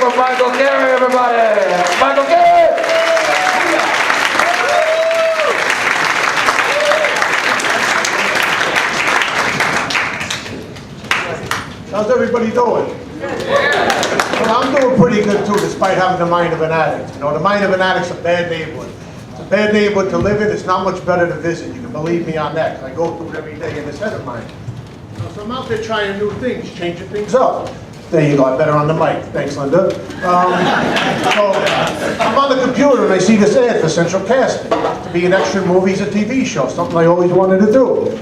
for Michael Carey, everybody. Michael Carey. How's everybody doing? Well, I'm doing pretty good too, despite having the mind of an addict. You know, the mind of an addict's a bad neighborhood. It's a bad neighborhood to live in. It's not much better to visit. You can believe me on that, 'cause I go through it every day in this head of mine. So I'm out there trying new things, changing things up. There you go, I better on the mic. Thanks, Linda. So I'm on the computer and I see this ad for Central Casting to be an extra in movies or TV shows, something I always wanted to do.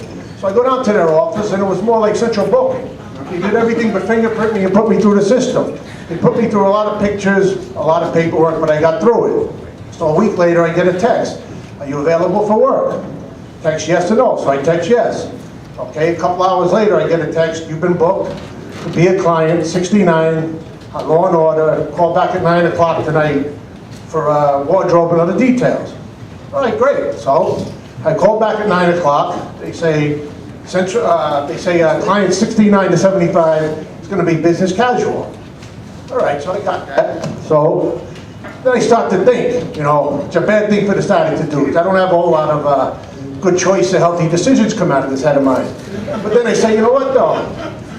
So I go down to their office and it was more like Central Booking. They did everything but fingerprint me and put me through the system. They put me through a lot of pictures, a lot of paperwork, but I got through it. So a week later I get a text. Are you available for work? Text yes or no, so I text yes. Okay, a couple hours later I get a text, you've been booked to be a client, 69, Law and Order, call back at 9 o'clock tonight for wardrobe and other details. All right, great. So I call back at 9 o'clock, they say, client 69 to 75 is going to be business casual. All right, so I got that. So then I start to think, you know, it's a bad thing for this addict to do, because I don't have a whole lot of good choice or healthy decisions come out of this head of mine. But then I say, you know what though?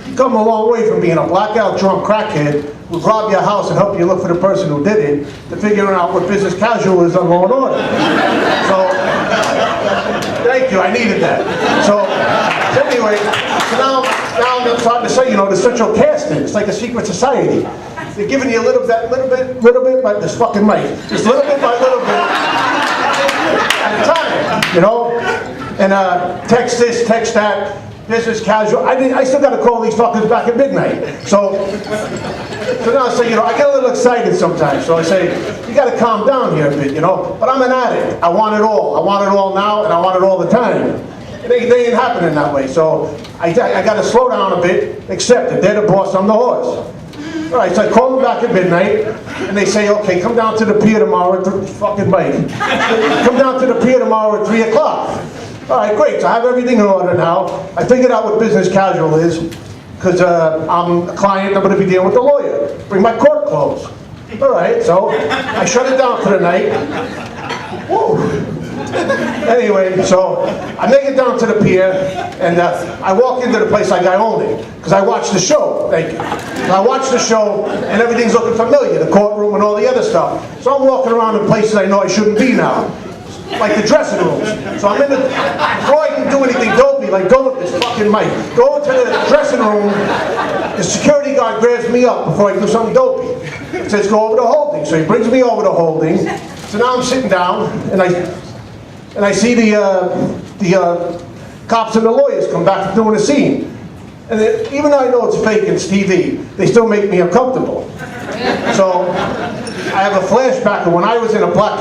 You come a long way from being a blackout drunk crackhead who robbed your house and helped you look for the person who did it to figuring out what business casual is on Law and Order. So, thank you, I needed that. So anyway, so now I'm starting to say, you know, the Central Casting, it's like a secret society. They're giving you a little bit by this fucking mic. Just little bit by little bit at a time, you know? And text this, text that, business casual. I still got to call these fuckers back at midnight. So now I say, you know, I get a little excited sometimes. So I say, you got to calm down here a bit, you know? But I'm an addict. I want it all. I want it all now, and I want it all the time. They ain't happening that way. So I got to slow down a bit, accept it. They're the boss, I'm the horse. All right, so I call them back at midnight, and they say, okay, come down to the pier tomorrow at fucking Mike. Come down to the pier tomorrow at 3 o'clock. All right, great, so I have everything in order now. I figured out what business casual is, because I'm a client, I'm going to be dealing with the lawyer. Bring my court clothes. All right, so I shut it down for the night. Woo. Anyway, so I make it down to the pier, and I walk into the place like I own it, because I watch the show, thank you. And I watch the show, and everything's looking familiar, the courtroom and all the other stuff. So I'm walking around in places I know I shouldn't be now, like the dressing rooms. So I'm in the, before I can do anything dopey, like go with this fucking mic, go into the dressing room, the security guard grabs me up before I do something dopey. It says go over to holding, so he brings me over to holding. So now I'm sitting down, and I see the cops and the lawyers come back from doing a scene. And even though I know it's fake and it's TV, they still make me uncomfortable. So I have a flashback of when I was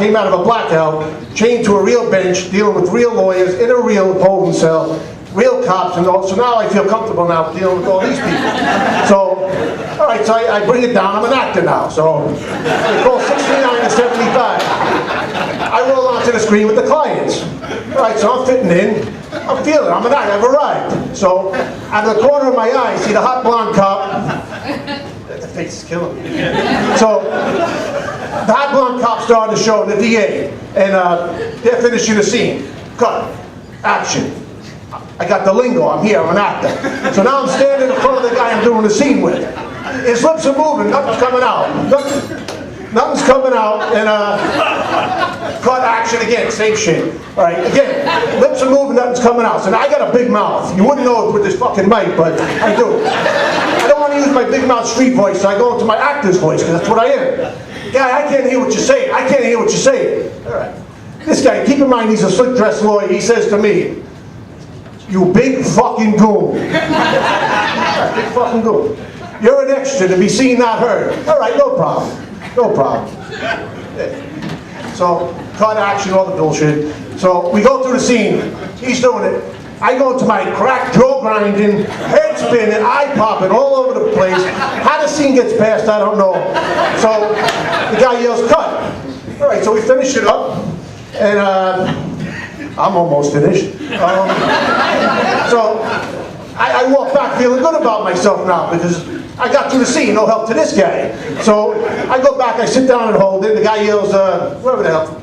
came out of a blackout, chained to a real bench, dealing with real lawyers, in a real holding cell, real cops, and all. So now I feel comfortable now dealing with all these people. So, all right, so I bring it down. I'm an actor now. So they call 69 to 75. I roll onto the screen with the clients. All right, so I'm fitting in. I'm feeling it. I'm an actor. I've arrived. So out of the corner of my eye, I see the hot blonde cop. The face is killing me. So the hot blonde cop started the show, the DA, and they're finishing the scene. Cut. Action. I got the lingo. I'm here. I'm an actor. So now I'm standing in front of the guy I'm doing the scene with. His lips are moving. Nothing's coming out. Nothing's coming out, and cut, action again, same shit. All right, again, lips are moving, nothing's coming out. So now I got a big mouth. You wouldn't know it with this fucking mic, but I do. I don't want to use my big mouth street voice, so I go into my actor's voice, because that's what I am. Guy, I can't hear what you're saying. I can't hear what you're saying. All right. This guy, keep in mind, he's a slick dressed lawyer. He says to me, you big fucking goon. Big fucking goon. You're an extra to be seen, not heard. All right, no problem. No problem. So, cut, action, all the bullshit. So, we go through the scene. He's doing it. I go into my crack, jaw grinding, head spinning, eye popping all over the place. How the scene gets passed, I don't know. So, the guy yells, cut. All right, so we finish it up. And I'm almost finished. So, I walk back feeling good about myself now because I got through the scene, no help to this guy. So I go back, I sit down and hold it. The guy yells, whoever the hell,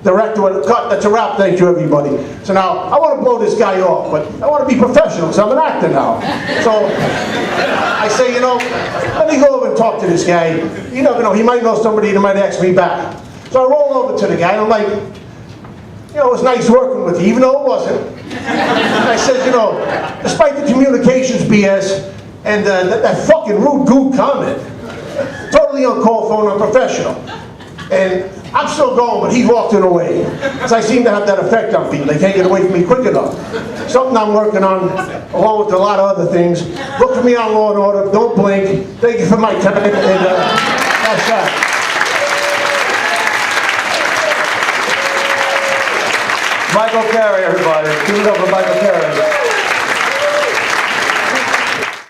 director, cut, that's a wrap, thank you everybody. So now, I want to blow this guy off, but I want to be professional because I'm an actor now. So I say, let me go over and talk to this guy. You never know, he might know somebody that might ask me back. So I roll over to the guy and I'm like, it was nice working with you, even though it wasn't. And I said, despite the communications BS and that fucking rude goon comment, totally uncalled for and unprofessional. And I'm still going, but he's walking away. Because I seem to have that effect on people. They can't get away from me quick enough. Something I'm working on, along with a lot of other things. Look for me on Law & Order. Don't blink. Thank you for my time. And that's that. Michael Carey, everybody. Give it up for Michael Carey.